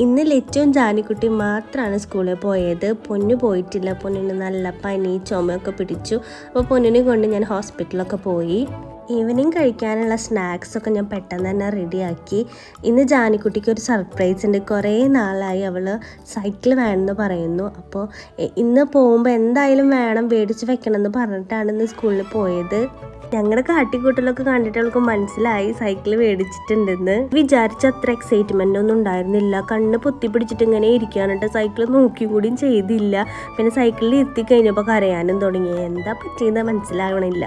ഇന്ന് ലച്ചും ജാനിക്കുട്ടി മാത്രമാണ് സ്കൂളിൽ പോയത്. പൊന്നു പോയിട്ടില്ല. പൊന്നിന് നല്ല പനി ചുമയൊക്കെ പിടിച്ചു. അപ്പോൾ പൊന്നിനെ കൊണ്ട് ഞാൻ ഹോസ്പിറ്റലൊക്കെ പോയി. ഈവനിങ് കഴിക്കാനുള്ള സ്നാക്സൊക്കെ ഞാൻ പെട്ടെന്ന് തന്നെ റെഡിയാക്കി. ഇന്ന് ജാനിക്കുട്ടിക്ക് ഒരു സർപ്രൈസ് ഉണ്ട്. കുറേ നാളായി അവൾ സൈക്കിൾ വേണമെന്ന് പറയുന്നു. അപ്പോൾ ഇന്ന് പോകുമ്പോൾ എന്തായാലും വേണം, മേടിച്ച് വെക്കണമെന്ന് പറഞ്ഞിട്ടാണ് ഇന്ന് സ്കൂളിൽ പോയത്. ഞങ്ങളുടെ കാട്ടിക്കൂട്ടലൊക്കെ കണ്ടിട്ട് അവൾക്ക് മനസ്സിലായി സൈക്കിൾ മേടിച്ചിട്ടുണ്ടെന്ന്. വിചാരിച്ച അത്ര എക്സൈറ്റ്മെൻ്റ് ഒന്നും ഉണ്ടായിരുന്നില്ല. കണ്ണ് പൊത്തി പിടിച്ചിട്ട് ഇങ്ങനെ ഇരിക്കാനിട്ട് സൈക്കിൾ നോക്കി കൂടിയും ചെയ്തില്ല. പിന്നെ സൈക്കിളിൽ എത്തി കഴിഞ്ഞപ്പോൾ കരയാനും തുടങ്ങി. എന്താ പറ്റിയെന്ന് മനസ്സിലാവണില്ല.